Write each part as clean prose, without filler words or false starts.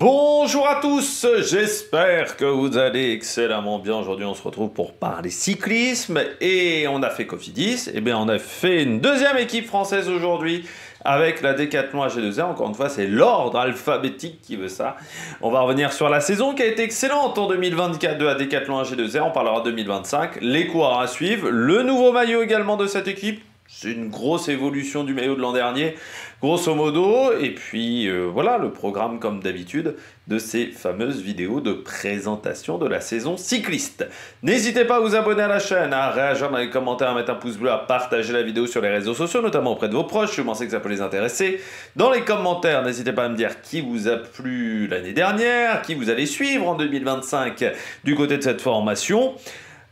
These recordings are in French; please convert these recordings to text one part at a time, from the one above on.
Bonjour à tous, j'espère que vous allez excellemment bien. Aujourd'hui on se retrouve pour parler cyclisme et on a fait Cofidis, et bien on a fait une deuxième équipe française aujourd'hui avec la Décathlon AG2R. Encore une fois c'est l'ordre alphabétique qui veut ça. On va revenir sur la saison qui a été excellente en 2024 de la Décathlon AG2R, on parlera de 2025, les coureurs à suivre, le nouveau maillot également de cette équipe. C'est une grosse évolution du maillot de l'an dernier, grosso modo. Et puis voilà le programme comme d'habitude de ces fameuses vidéos de présentation de la saison cycliste. N'hésitez pas à vous abonner à la chaîne, à réagir dans les commentaires, à mettre un pouce bleu, à partager la vidéo sur les réseaux sociaux, notamment auprès de vos proches si vous pensez que ça peut les intéresser. Dans les commentaires, n'hésitez pas à me dire qui vous a plu l'année dernière, qui vous allez suivre en 2025 du côté de cette formation.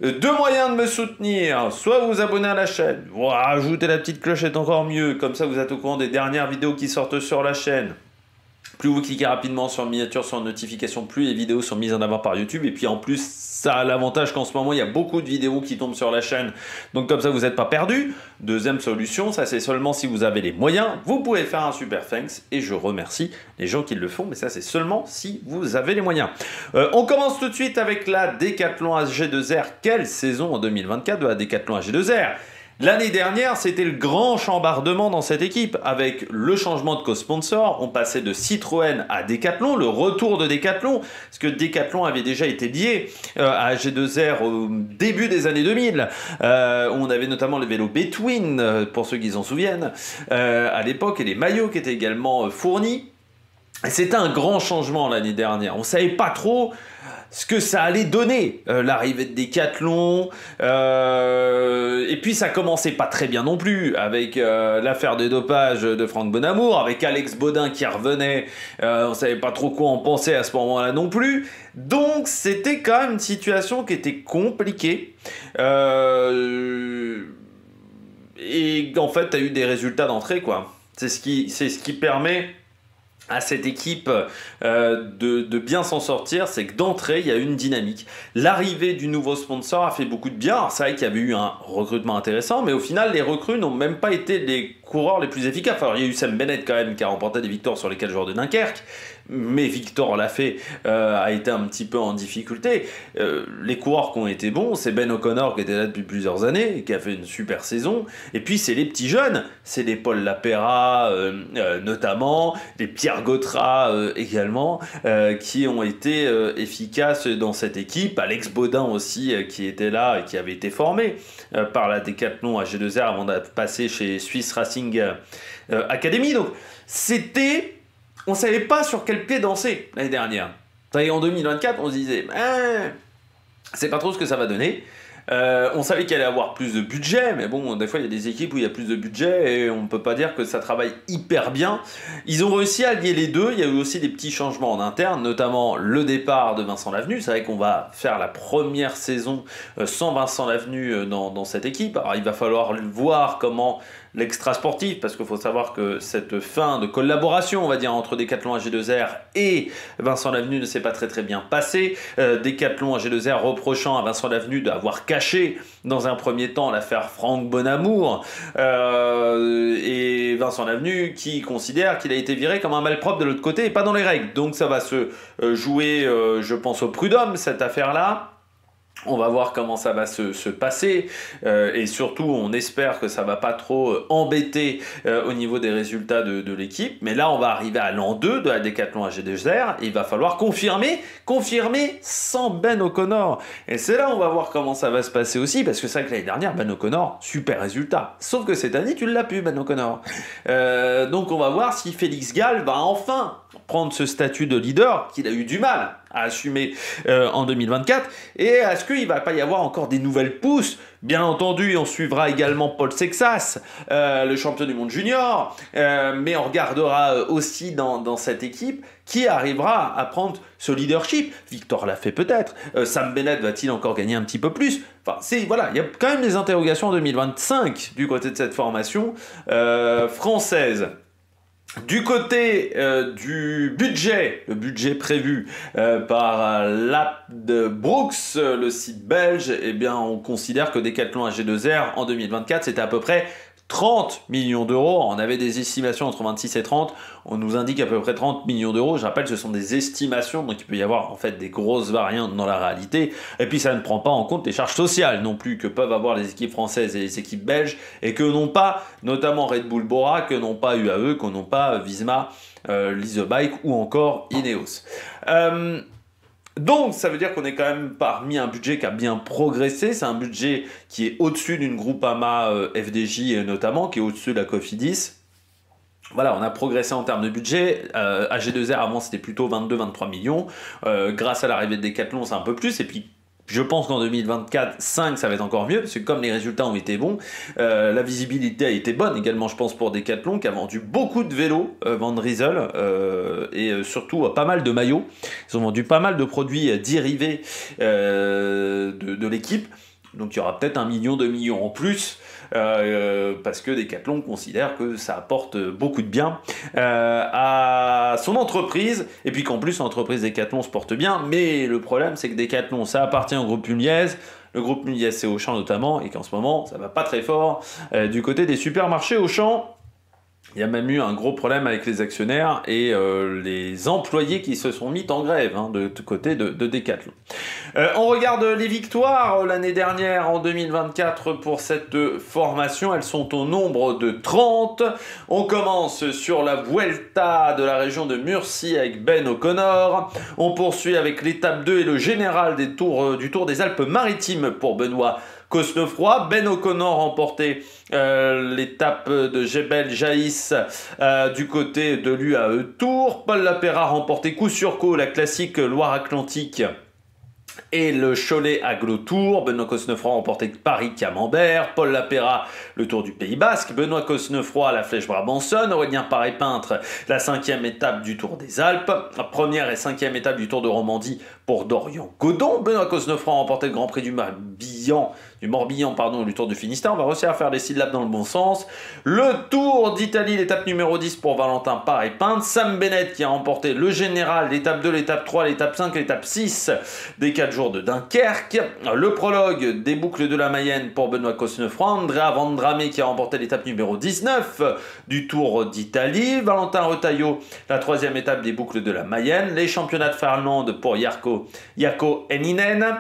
Deux moyens de me soutenir, soit vous abonner à la chaîne, vous rajoutez la petite clochette encore mieux, comme ça vous êtes au courant des dernières vidéos qui sortent sur la chaîne. Plus vous cliquez rapidement sur miniature, sur notification, plus les vidéos sont mises en avant par YouTube. Et puis en plus, ça a l'avantage qu'en ce moment, il y a beaucoup de vidéos qui tombent sur la chaîne. Donc comme ça, vous n'êtes pas perdu. Deuxième solution, ça c'est seulement si vous avez les moyens. Vous pouvez faire un super thanks. Et je remercie les gens qui le font. Mais ça, c'est seulement si vous avez les moyens. On commence tout de suite avec la Décathlon AG2R. Quelle saison en 2024 de la Décathlon AG2R? L'année dernière, c'était le grand chambardement dans cette équipe. Avec le changement de co-sponsor, on passait de Citroën à Décathlon, le retour de Décathlon, parce que Décathlon avait déjà été lié à AG2R au début des années 2000. On avait notamment le vélo Between, pour ceux qui s'en souviennent, à l'époque, et les maillots qui étaient également fournis. C'était un grand changement l'année dernière. On ne savait pas trop ce que ça allait donner, l'arrivée de Décathlon, et puis ça commençait pas très bien non plus, avec l'affaire des dopages de Franck Bonamour, avec Alex Baudin qui revenait, on savait pas trop quoi en penser à ce moment-là non plus, donc c'était quand même une situation qui était compliquée, et en fait t'as eu des résultats d'entrée quoi, c'est ce qui permet à cette équipe de bien s'en sortir, c'est que d'entrée, il y a eu une dynamique. L'arrivée du nouveau sponsor a fait beaucoup de bien. C'est vrai qu'il y avait eu un recrutement intéressant, mais au final, les recrues n'ont même pas été les coureurs les plus efficaces. Alors, il y a eu Sam Bennett quand même qui a remporté des victoires sur les 4 jours de Dunkerque, mais Victor Lafay a été un petit peu en difficulté. Les coureurs qui ont été bons, c'est Ben O'Connor qui était là depuis plusieurs années et qui a fait une super saison. Et puis, c'est les petits jeunes, c'est les Paul Lapera notamment, les Pierre Gautra également, qui ont été efficaces dans cette équipe. Alex Baudin aussi, qui était là et qui avait été formé par la Décathlon AG2R avant de passer chez Swiss Racing Academy. Donc, on ne savait pas sur quel pied danser l'année dernière. Et en 2024, on se disait, c'est pas trop ce que ça va donner. On savait qu'il allait avoir plus de budget, mais bon, des fois il y a des équipes où il y a plus de budget et on ne peut pas dire que ça travaille hyper bien. Ils ont réussi à lier les deux. Il y a eu aussi des petits changements en interne, notamment le départ de Vincent Lavenu. C'est vrai qu'on va faire la première saison sans Vincent Lavenu dans cette équipe. Alors il va falloir voir comment l'extra sportif, parce qu'il faut savoir que cette fin de collaboration, on va dire, entre Décathlon AG2R et Vincent Lavenu ne s'est pas très bien passée. Décathlon AG2R reprochant à Vincent Lavenu d'avoir caché dans un premier temps l'affaire Franck Bonamour, et Vincent Lavenu qui considère qu'il a été viré comme un malpropre de l'autre côté et pas dans les règles. Donc ça va se jouer, je pense, au prud'homme cette affaire-là. On va voir comment ça va se passer et surtout on espère que ça va pas trop embêter au niveau des résultats de l'équipe. Mais là on va arriver à l'an 2 de la Décathlon AG2R et il va falloir confirmer sans Ben O'Connor. Et c'est là où on va voir comment ça va se passer aussi, parce que c'est vrai que l'année dernière Ben O'Connor, super résultat. Sauf que cette année tu l'as plus Ben O'Connor. Donc on va voir si Félix Gall va enfin prendre ce statut de leader qu'il a eu du mal à assumer en 2024, et est-ce qu'il ne va pas y avoir encore des nouvelles pousses? Bien entendu, on suivra également Paul Sexas, le champion du monde junior, mais on regardera aussi dans cette équipe qui arrivera à prendre ce leadership. Victor l'a fait peut-être, Sam Bennett va-t-il encore gagner un petit peu plus? Enfin, voilà, il y a quand même des interrogations en 2025 du côté de cette formation française. Du côté du budget, le budget prévu par l'app de Brooks, le site belge, eh bien, on considère que Décathlon AG2R en 2024, c'était à peu près 30 millions d'euros. On avait des estimations entre 26 et 30. On nous indique à peu près 30 millions d'euros. Je rappelle, ce sont des estimations, donc il peut y avoir en fait des grosses variantes dans la réalité. Et puis ça ne prend pas en compte les charges sociales non plus que peuvent avoir les équipes françaises et les équipes belges et que n'ont pas, notamment Red Bull Bora, que n'ont pas UAE, que n'ont pas Visma, Leasebike ou encore Ineos. Donc ça veut dire qu'on est quand même parmi un budget qui a bien progressé, c'est un budget qui est au-dessus d'une Groupama FDJ notamment, qui est au-dessus de la Cofidis. Voilà, on a progressé en termes de budget. AG2R avant c'était plutôt 22-23 millions. Grâce à l'arrivée de Decathlon c'est un peu plus. Et puis je pense qu'en 2024, 5 ça va être encore mieux parce que comme les résultats ont été bons, la visibilité a été bonne également je pense pour Decathlon qui a vendu beaucoup de vélos, Van Driesel, et surtout pas mal de maillots. Ils ont vendu pas mal de produits dérivés de l'équipe. Donc il y aura peut-être 1 million, 2 millions en plus. Parce que Decathlon considère que ça apporte beaucoup de bien à son entreprise et puis qu'en plus l'entreprise Decathlon se porte bien, mais le problème c'est que Decathlon ça appartient au groupe Pugliese, le groupe Pugliese c'est Auchan notamment et qu'en ce moment ça va pas très fort du côté des supermarchés Auchan. Il y a même eu un gros problème avec les actionnaires et les employés qui se sont mis en grève de côté de Decathlon. On regarde les victoires l'année dernière en 2024 pour cette formation. Elles sont au nombre de 30. On commence sur la Vuelta de la région de Murcie avec Ben O'Connor. On poursuit avec l'étape 2 et le général du Tour des Alpes-Maritimes pour Benoît Cosnefroy. Ben O'Connor remporté l'étape de Jebel Jaïs du côté de l'UAE Tour. Paul Lapera remporté coup sur coup la classique Loire-Atlantique et le Cholet Aglo Tour. Benoît Cosnefroy remporté Paris-Camembert. Paul Lapera le Tour du Pays Basque. Benoît Cosnefroy la Flèche Brabançonne. Aurélien Paré-Peintre la 5e étape du Tour des Alpes. La première et 5e étape du Tour de Romandie pour Dorian Godon. Benoît Cosnefroy remporté le Grand Prix du Morbihan, du Tour du Finistère. On va réussir à faire des syllabes dans le bon sens. Le Tour d'Italie, l'étape numéro 10 pour Valentin Paré-Peintre. Sam Bennett qui a remporté le Général, l'étape 2, l'étape 3, l'étape 5, l'étape 6 des 4 jours de Dunkerque. Le prologue des boucles de la Mayenne pour Benoît Cosnefroy. Andrea Vendrame qui a remporté l'étape numéro 19 du Tour d'Italie. Valentin Retailleau, la 3e étape des boucles de la Mayenne. Les championnats de Finlande pour Jaakko Hänninen.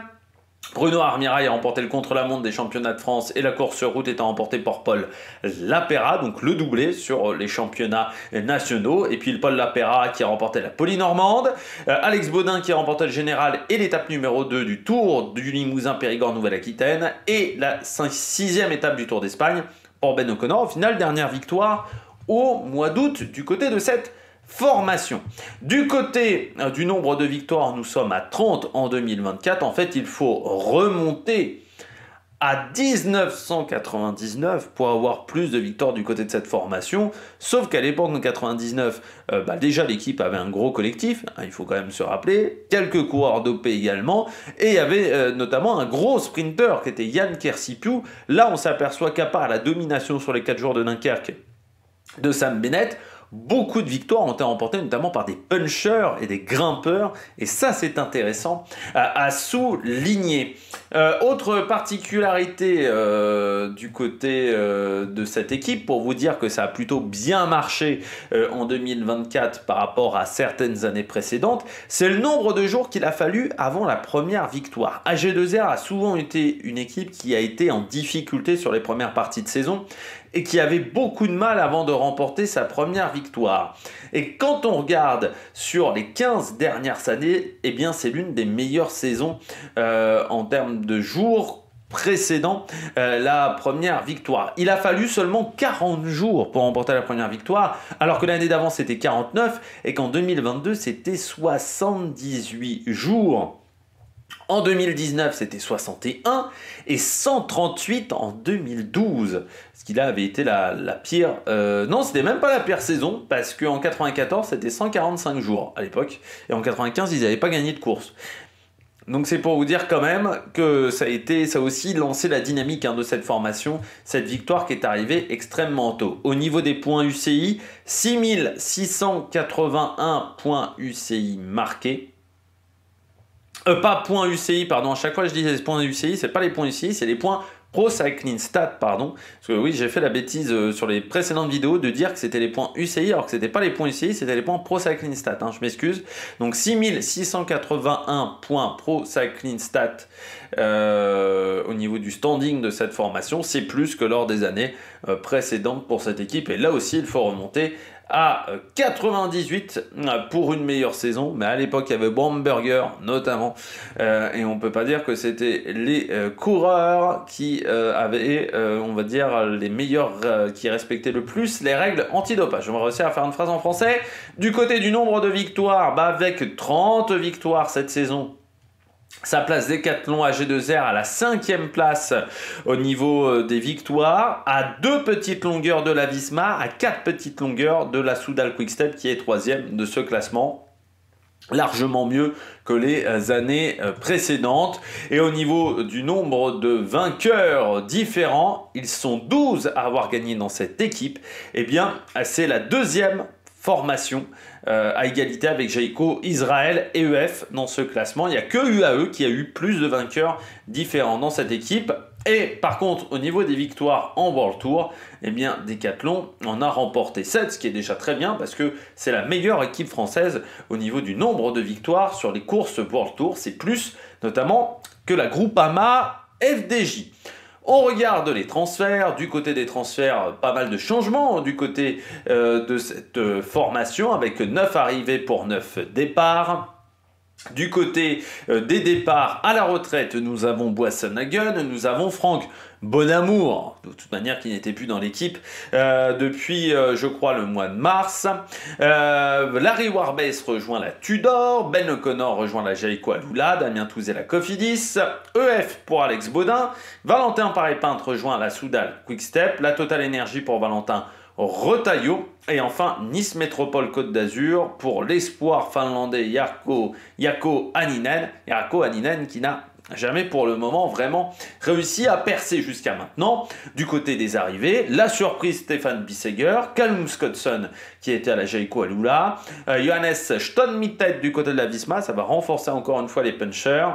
Bruno Armirail a remporté le contre-la-montre des championnats de France et la course sur route étant remportée par Paul Lapera, donc le doublé sur les championnats nationaux. Et puis le Paul Lapera qui a remporté la Polynormande, Alex Baudin qui a remporté le Général et l'étape numéro 2 du Tour du Limousin Périgord Nouvelle-Aquitaine et la 6e étape du Tour d'Espagne pour Ben O'Connor. Au final, dernière victoire au mois d'août du côté de cette formation. Du côté du nombre de victoires, nous sommes à 30 en 2024. En fait, il faut remonter à 1999 pour avoir plus de victoires du côté de cette formation. Sauf qu'à l'époque, en 99, déjà l'équipe avait un gros collectif, il faut quand même se rappeler, quelques coureurs dopés également, et il y avait notamment un gros sprinter qui était Yann Kersipiou. Là, on s'aperçoit qu'à part la domination sur les 4 jours de Dunkerque de Sam Bennett, beaucoup de victoires ont été remportées notamment par des punchers et des grimpeurs et ça c'est intéressant à souligner. Autre particularité du côté de cette équipe pour vous dire que ça a plutôt bien marché en 2024 par rapport à certaines années précédentes, c'est le nombre de jours qu'il a fallu avant la première victoire. AG2R a souvent été une équipe qui a été en difficulté sur les premières parties de saison et qui avait beaucoup de mal avant de remporter sa première victoire. Et quand on regarde sur les 15 dernières années, eh bien c'est l'une des meilleures saisons en termes de jours précédant la première victoire. Il a fallu seulement 40 jours pour remporter la première victoire, alors que l'année d'avant c'était 49 et qu'en 2022 c'était 78 jours. En 2019, c'était 61 et 138 en 2012. Ce qui là avait été la pire... non, c'était même pas la pire saison parce qu'en 94, c'était 145 jours à l'époque. Et en 95, ils n'avaient pas gagné de course. Donc c'est pour vous dire quand même que ça a aussi lancé la dynamique de cette formation, cette victoire qui est arrivée extrêmement tôt. Au niveau des points UCI, 6681 points UCI marqués. Pas points UCI, pardon, à chaque fois je dis les points UCI, c'est pas les points UCI, c'est les points Pro Cycling Stats, pardon, parce que oui, j'ai fait la bêtise sur les précédentes vidéos de dire que c'était les points UCI, alors que c'était pas les points UCI, c'était les points Pro Cycling Stats, hein, je m'excuse. Donc 6681 points Pro Cycling Stats au niveau du standing de cette formation, c'est plus que lors des années précédentes pour cette équipe, et là aussi il faut remonter à 98 pour une meilleure saison, mais à l'époque il y avait Bamberger notamment, et on peut pas dire que c'était les coureurs qui avaient, on va dire, les meilleurs, qui respectaient le plus les règles antidopage. Je vais réussir à faire une phrase en français. Du côté du nombre de victoires, avec 30 victoires cette saison, ça place Decathlon AG2R à la 5e place au niveau des victoires, à 2 petites longueurs de la Visma, à 4 petites longueurs de la Soudal Quick-Step qui est 3e de ce classement. Largement mieux que les années précédentes. Et au niveau du nombre de vainqueurs différents, ils sont 12 à avoir gagné dans cette équipe. Eh bien, c'est la 2e formation à égalité avec Jayco, Israël et EF dans ce classement. Il n'y a que UAE qui a eu plus de vainqueurs différents dans cette équipe. Et par contre, au niveau des victoires en World Tour, eh bien, Decathlon en a remporté 7, ce qui est déjà très bien parce que c'est la meilleure équipe française au niveau du nombre de victoires sur les courses World Tour. C'est plus notamment que la Groupama FDJ. On regarde les transferts. Du côté des transferts, pas mal de changements du côté de cette formation avec 9 arrivées pour 9 départs. Du côté des départs à la retraite, nous avons Boisson-Hagen, nous avons Franck Bonamour, de toute manière qui n'était plus dans l'équipe depuis, je crois, le mois de mars. Larry Warbase rejoint la Tudor, Ben O'Connor rejoint la Jayco Alula, Damien Touzé la Cofidis, EF pour Alex Baudin, Valentin Paré-Peintre rejoint la Soudal Quick-Step, la Total Energy pour Valentin Retailleau, et enfin Nice Métropole Côte d'Azur pour l'espoir finlandais Jaakko Hänninen qui n'a jamais pour le moment vraiment réussi à percer jusqu'à maintenant. Du côté des arrivées, la surprise Stefan Bissegger, Callum Scottson qui était à la Jayco Alula, Johannes Stone-Mittet du côté de la Visma, ça va renforcer encore une fois les punchers.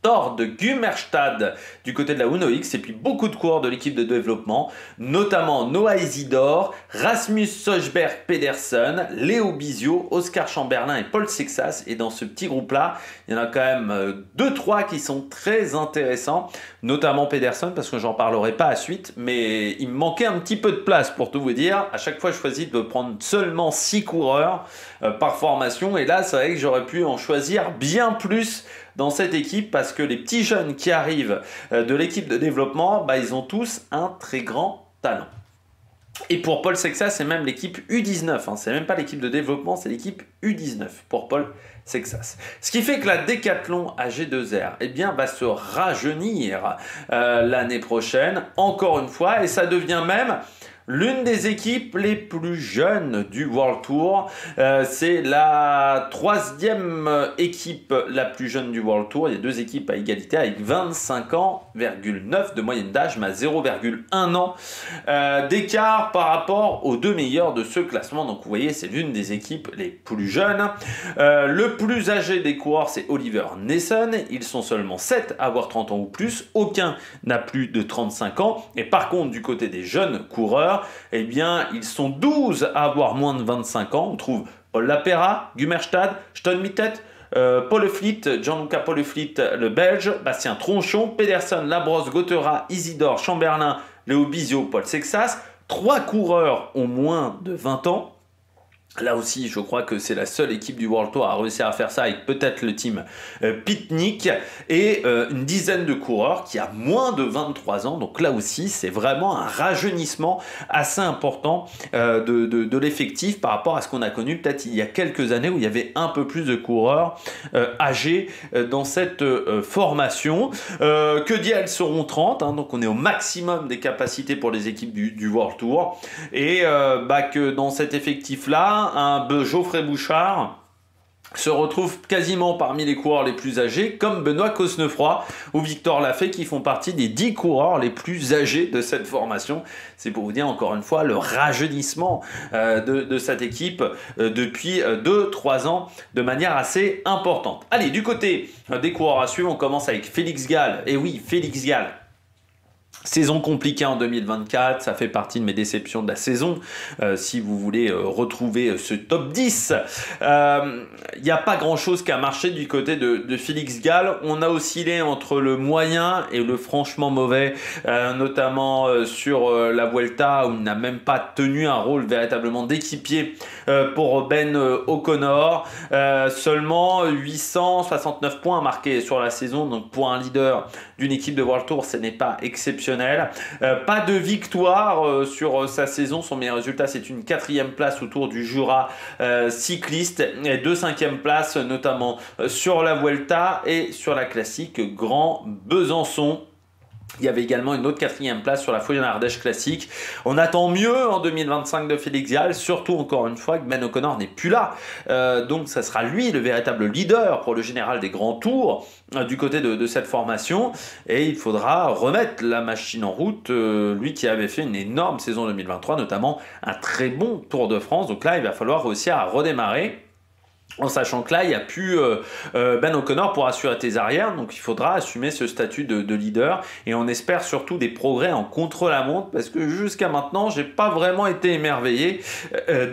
Thor de Gumerstad du côté de la Uno X, et puis beaucoup de coureurs de l'équipe de développement, notamment Noah Isidore, Rasmus Sojberg Pedersen, Léo Bizio, Oscar Chamberlain et Paul Sexas. Et dans ce petit groupe-là, il y en a quand même 2-3 qui sont très intéressants, notamment Pedersen, parce que j'en parlerai pas à suite, mais il me manquait un petit peu de place pour tout vous dire. À chaque fois, je choisis de prendre seulement 6 coureurs par formation, et là, c'est vrai que j'aurais pu en choisir bien plus dans cette équipe parce que les petits jeunes qui arrivent de l'équipe de développement, ils ont tous un très grand talent. Et pour Paul Sexas, c'est même l'équipe U19, hein. C'est même pas l'équipe de développement, c'est l'équipe U19 pour Paul Sexas. Ce qui fait que la Decathlon AG2R va se rajeunir l'année prochaine, encore une fois, et ça devient même l'une des équipes les plus jeunes du World Tour. C'est la 3e équipe la plus jeune du World Tour. Il y a 2 équipes à égalité avec 25 ans, 9 de moyenne d'âge, mais à 0,1 ans d'écart par rapport aux 2 meilleurs de ce classement. Donc vous voyez, c'est l'une des équipes les plus jeunes. Le plus âgé des coureurs, c'est Oliver Nessen. Ils sont seulement 7 à avoir 30 ans ou plus. Aucun n'a plus de 35 ans. Et par contre, du côté des jeunes coureurs, ils sont 12 à avoir moins de 25 ans. On trouve Paul Lapera, Gumerstad, Stone-Mittet, Polleflit, Gianluca Polleflit, le Belge, Bastien Tronchon, Pedersen, Labrosse, Gotera, Isidore, Chamberlain, Léo Bizio, Paul Sexas. 3 coureurs ont moins de 20 ans. Là aussi, je crois que c'est la seule équipe du World Tour à réussir à faire ça, avec peut-être le team Pitnik, et une dizaine de coureurs qui a moins de 23 ans. Donc là aussi, c'est vraiment un rajeunissement assez important de l'effectif par rapport à ce qu'on a connu peut-être il y a quelques années où il y avait un peu plus de coureurs âgés dans cette formation. Que dit, elles seront 30, hein, donc on est au maximum des capacités pour les équipes du World Tour. Et que dans cet effectif-là, un Geoffrey Bouchard se retrouve quasiment parmi les coureurs les plus âgés, comme Benoît Cosnefroy ou Victor Lafay, qui font partie des 10 coureurs les plus âgés de cette formation. C'est pour vous dire encore une fois le rajeunissement de cette équipe depuis 2-3 ans de manière assez importante. Allez, du côté des coureurs à suivre, on commence avec Félix Gall. Et oui, Félix Gall, Saison compliquée en 2024, ça fait partie de mes déceptions de la saison. Si vous voulez retrouver ce top 10, il n'y a pas grand-chose qui a marché du côté de Félix Gall. On a oscillé entre le moyen et le franchement mauvais, notamment sur la Vuelta où il n'a même pas tenu un rôle véritablement d'équipier pour Ben O'Connor. Seulement 869 points marqués sur la saison, donc pour un leader d'une équipe de World Tour, ce n'est pas exceptionnel. Pas de victoire sur sa saison. Son meilleur résultat, c'est une 4e place autour du Jura cycliste et 2 5e places, notamment sur la Vuelta et sur la classique Grand Besançon. Il y avait également une autre 4e place sur la Fouillon-Ardèche classique. On attend mieux en 2025 de Félix Gall, surtout encore une fois que Ben O'Connor n'est plus là. Donc ça sera lui le véritable leader pour le général des grands tours du côté de cette formation. Et il faudra remettre la machine en route, lui qui avait fait une énorme saison 2023, notamment un très bon Tour de France. Donc là, il va falloir réussir à redémarrer. En sachant que là, il n'y a plus Ben O'Connor pour assurer tes arrières, donc il faudra assumer ce statut de leader. Et on espère surtout des progrès en contre-la-montre, parce que jusqu'à maintenant, j'ai pas vraiment été émerveillé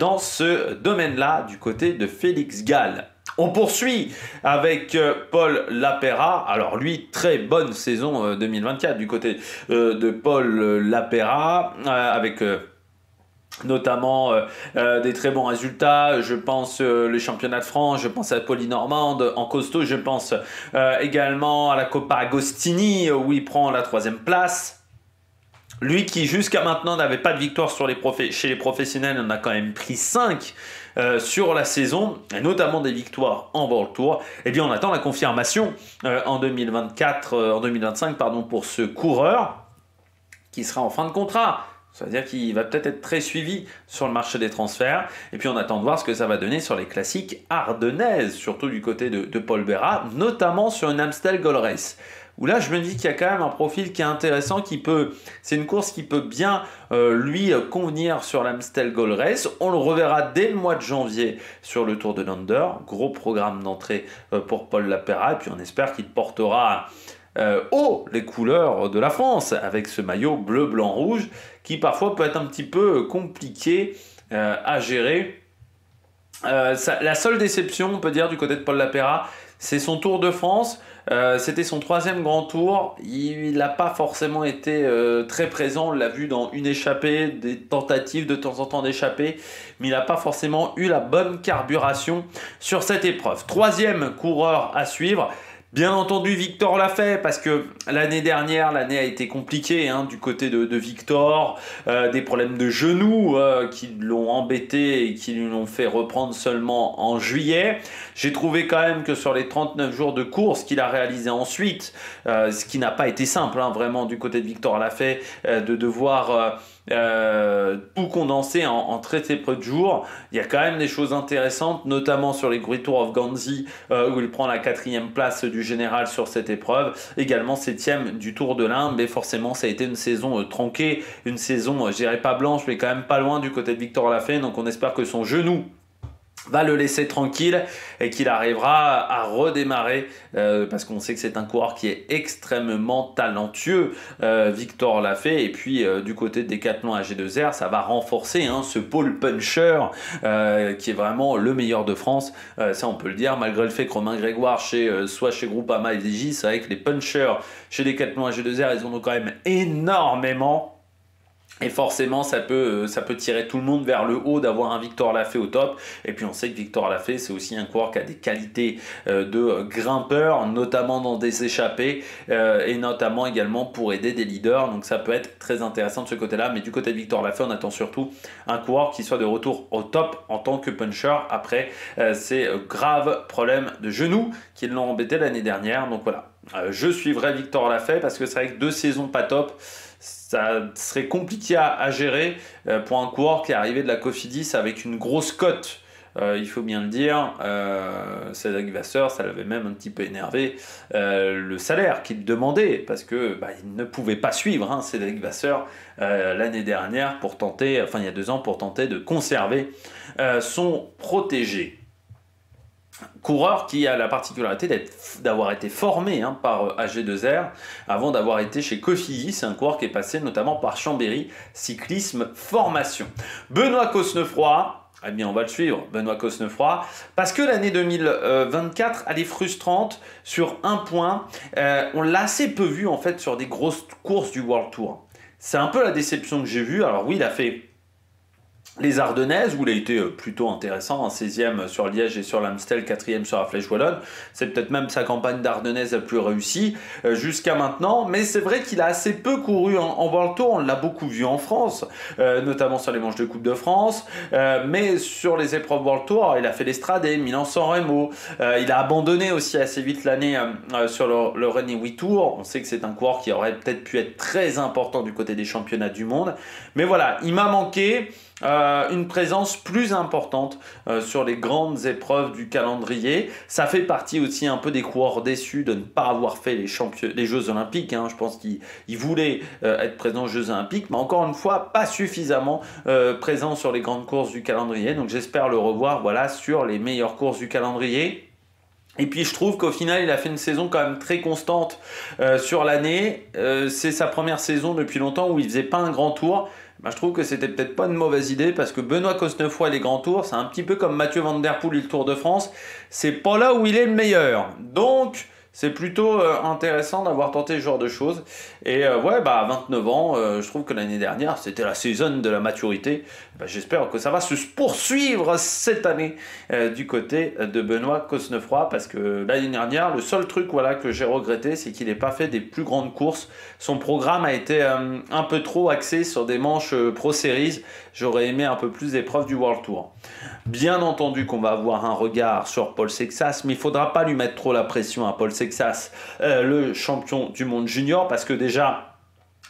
dans ce domaine-là du côté de Félix Gall. On poursuit avec Paul Lapéra. Alors lui, très bonne saison 2024 du côté de Paul Lapéra, avec... notamment des très bons résultats. Je pense les championnats de France, je pense à Pauline Normande en costaud, je pense également à la Coppa Agostini où il prend la 3e place. Lui qui jusqu'à maintenant n'avait pas de victoire chez les professionnels, en a quand même pris 5 sur la saison, et notamment des victoires en World Tour. Eh bien on attend la confirmation en 2025 pour ce coureur qui sera en fin de contrat. Ça veut dire qu'il va peut-être être très suivi sur le marché des transferts. Et puis on attend de voir ce que ça va donner sur les classiques ardennaises, surtout du côté de Paul Berra, notamment sur une Amstel Gold Race. Où là, je me dis qu'il y a quand même un profil qui est intéressant, c'est une course qui peut bien lui convenir sur l'Amstel Gold Race. On le reverra dès le mois de janvier sur le Tour de Lander. Gros programme d'entrée pour Paul Lapéra. Et puis on espère qu'il portera... les couleurs de la France avec ce maillot bleu, blanc, rouge qui parfois peut être un petit peu compliqué à gérer. La seule déception, on peut dire, du côté de Paul Lapéra, c'est son Tour de France. C'était son 3e grand tour. Il n'a pas forcément été très présent. On l'a vu dans une échappée, des tentatives de temps en temps d'échapper, mais il n'a pas forcément eu la bonne carburation sur cette épreuve. 3e coureur à suivre. Bien entendu, Victor l'a fait parce que l'année dernière, l'année a été compliquée du côté de Victor. Des problèmes de genoux qui l'ont embêté et qui lui l'ont fait reprendre seulement en juillet. J'ai trouvé quand même que sur les 39 jours de course qu'il a réalisé ensuite, ce qui n'a pas été simple vraiment du côté de Victor l'a fait, de devoir... tout condensé en très très peu de jours. Il y a quand même des choses intéressantes, notamment sur les Great Tour of Ghanzi où il prend la 4e place du général sur cette épreuve, également 7e du Tour de l'Inde, mais forcément ça a été une saison tronquée, une saison je dirais pas blanche mais quand même pas loin du côté de Victor Lafay, donc on espère que son genou va le laisser tranquille et qu'il arrivera à redémarrer parce qu'on sait que c'est un coureur qui est extrêmement talentueux, Victor Lafay. Et puis du côté de Decathlon AG2R, ça va renforcer ce pôle puncher qui est vraiment le meilleur de France, ça on peut le dire, malgré le fait que Romain Grégoire soit chez Groupama et FDJ, c'est vrai que les punchers chez Decathlon AG2R, ils en ont quand même énormément. Et forcément, ça peut tirer tout le monde vers le haut d'avoir un Victor Lafay au top. Et puis on sait que Victor Lafay, c'est aussi un coureur qui a des qualités de grimpeur, notamment dans des échappées, et notamment également pour aider des leaders. Donc ça peut être très intéressant de ce côté-là. Mais du côté de Victor Lafay, on attend surtout un coureur qui soit de retour au top en tant que puncher après ces graves problèmes de genoux qui l'ont embêté l'année dernière. Donc voilà, je suivrai Victor Lafay parce que c'est vrai que 2 saisons pas top, ça serait compliqué à gérer pour un coureur qui est arrivé de la Cofidis avec une grosse cote. Il faut bien le dire, Cédric Vasseur, ça l'avait même un petit peu énervé, le salaire qu'il demandait, parce que il ne pouvait pas suivre Cédric Vasseur l'année dernière pour il y a 2 ans, pour tenter de conserver son protégé. Coureur qui a la particularité d'avoir été formé par AG2R avant d'avoir été chez Cofidis. C'est un coureur qui est passé notamment par Chambéry Cyclisme Formation. Benoît Cosnefroy. Eh bien, on va le suivre, Benoît Cosnefroy, parce que l'année 2024, elle est frustrante sur un point. On l'a assez peu vu, en fait, sur des grosses courses du World Tour. C'est un peu la déception que j'ai vue. Alors oui, il a fait les Ardennaises, où il a été plutôt intéressant, 16e sur Liège et sur l'Amstel, 4e sur la Flèche Wallonne. C'est peut-être même sa campagne d'Ardennaise la plus réussie jusqu'à maintenant. Mais c'est vrai qu'il a assez peu couru en World Tour. On l'a beaucoup vu en France, notamment sur les manches de Coupe de France. Mais sur les épreuves World Tour, il a fait l'Estrade, Milan-San Remo. Il a abandonné aussi assez vite l'année sur le Rennes 8 Tour. On sait que c'est un coureur qui aurait peut-être pu être très important du côté des championnats du monde. Mais voilà, il m'a manqué une présence plus importante sur les grandes épreuves du calendrier. Ça fait partie aussi un peu des coureurs déçus de ne pas avoir fait les Jeux Olympiques. Je pense qu'il voulait être présent aux Jeux Olympiques, mais encore une fois, pas suffisamment présent sur les grandes courses du calendrier. Donc j'espère le revoir sur les meilleures courses du calendrier. Et puis je trouve qu'au final, il a fait une saison quand même très constante sur l'année. C'est sa première saison depuis longtemps où il faisait pas un grand tour. Je trouve que c'était peut-être pas une mauvaise idée parce que Benoît Cosnefroy et les grands tours, c'est un petit peu comme Mathieu Van Der Poel et le Tour de France. C'est pas là où il est le meilleur. Donc, c'est plutôt intéressant d'avoir tenté ce genre de choses. Et à 29 ans, je trouve que l'année dernière, c'était la saison de la maturité. J'espère que ça va se poursuivre cette année du côté de Benoît Cosnefroy. Parce que l'année dernière, le seul truc que j'ai regretté, c'est qu'il n'ait pas fait des plus grandes courses. Son programme a été un peu trop axé sur des manches Pro Series. J'aurais aimé un peu plus d'épreuves du World Tour. Bien entendu qu'on va avoir un regard sur Paul Sexas, mais il ne faudra pas lui mettre trop la pression à Paul Sexas, le champion du monde junior, parce que déjà,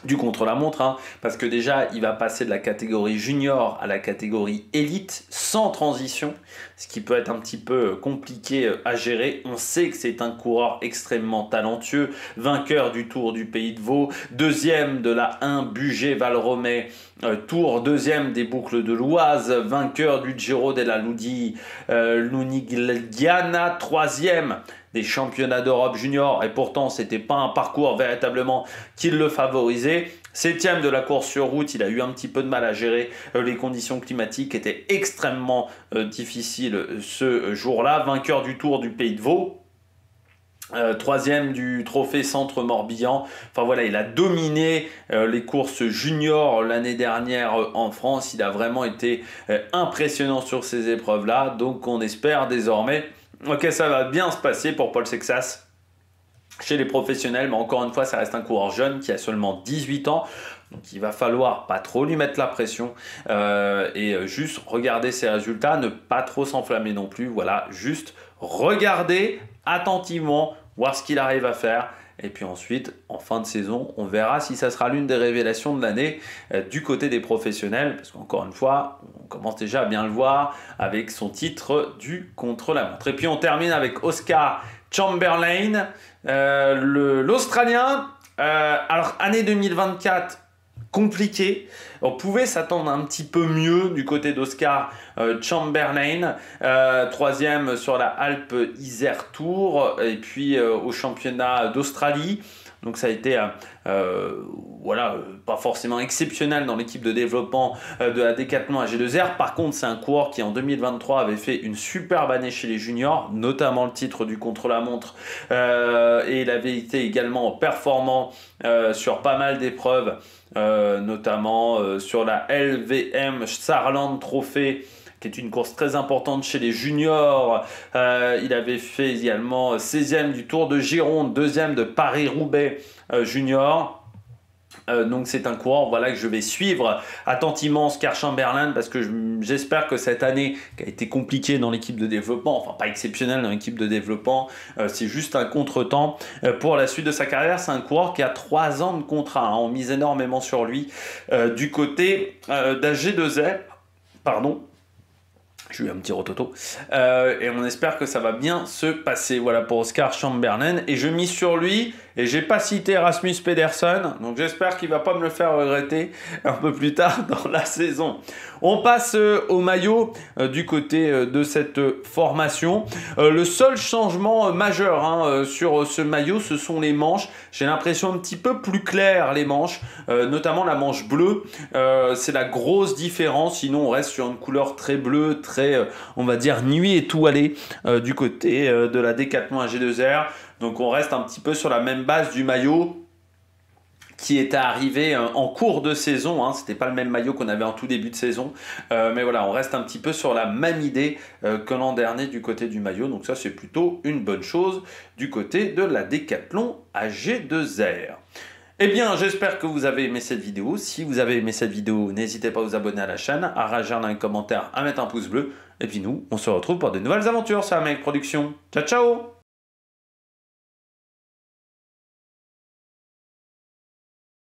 du contre-la-montre, parce que déjà, il va passer de la catégorie junior à la catégorie élite sans transition, ce qui peut être un petit peu compliqué à gérer. On sait que c'est un coureur extrêmement talentueux, vainqueur du Tour du Pays de Vaud, deuxième de la 1 Bugey-Valromey Tour, deuxième des boucles de l'Oise, vainqueur du Giro della Lunigiana, troisième des championnats d'Europe junior, et pourtant c'était pas un parcours véritablement qui le favorisait. 7e de la course sur route, il a eu un petit peu de mal à gérer les conditions climatiques qui étaient extrêmement difficiles ce jour-là. Vainqueur du Tour du Pays de Vaud. Troisième du trophée Centre Morbihan. Il a dominé les courses juniors l'année dernière en France. Il a vraiment été impressionnant sur ces épreuves-là. Donc on espère désormais que ça va bien se passer pour Paul Sexas chez les professionnels. Mais encore une fois, ça reste un coureur jeune qui a seulement 18 ans. Donc il va falloir pas trop lui mettre la pression et juste regarder ses résultats, ne pas trop s'enflammer non plus. Juste regarder attentivement, voir ce qu'il arrive à faire. Et puis ensuite, en fin de saison, on verra si ça sera l'une des révélations de l'année du côté des professionnels. Parce qu'encore une fois, on commence déjà à bien le voir avec son titre du contre-la-montre. Et puis on termine avec Oscar Chamberlain, l'Australien. Alors, année 2024, compliqué. On pouvait s'attendre un petit peu mieux du côté d'Oscar Chamberlain, troisième sur la Alpe Isère Tour et puis au championnat d'Australie. Donc ça a été pas forcément exceptionnel dans l'équipe de développement de la Décathlon AG2R. Par contre, c'est un coureur qui en 2023 avait fait une superbe année chez les juniors, notamment le titre du contre-la-montre. Et il avait été également performant sur pas mal d'épreuves, notamment sur la LVM Saarland Trophy, qui est une course très importante chez les juniors. Il avait fait également 16e du Tour de Gironde, 2e de Paris-Roubaix junior. Donc c'est un coureur que je vais suivre attentivement, Oscar Chamberlain, parce que j'espère que cette année qui a été compliquée dans l'équipe de développement, enfin pas exceptionnelle dans l'équipe de développement, c'est juste un contretemps pour la suite de sa carrière. C'est un coureur qui a 3 ans de contrat, on mise énormément sur lui du côté d'AG2R, Je suis un petit rototo. Et on espère que ça va bien se passer. Voilà pour Oscar Chamberlain. Et je mise sur lui. Et j'ai pas cité Rasmus Pedersen. Donc j'espère qu'il va pas me le faire regretter un peu plus tard dans la saison. On passe au maillot du côté de cette formation. Le seul changement majeur sur ce maillot, ce sont les manches. J'ai l'impression un petit peu plus clair les manches, notamment la manche bleue. C'est la grosse différence. Sinon, on reste sur une couleur très bleue, très, on va dire, nuit étoilée du côté de la Decathlon AG2R. Donc on reste un petit peu sur la même base du maillot qui était arrivé en cours de saison. C'était pas le même maillot qu'on avait en tout début de saison. Mais voilà, on reste un petit peu sur la même idée que l'an dernier du côté du maillot. Donc ça, c'est plutôt une bonne chose du côté de la Decathlon AG2R. Eh bien, j'espère que vous avez aimé cette vidéo. Si vous avez aimé cette vidéo, n'hésitez pas à vous abonner à la chaîne, à réagir dans les commentaires, à mettre un pouce bleu. Et puis nous, on se retrouve pour de nouvelles aventures sur Amérique Production. Ciao, ciao!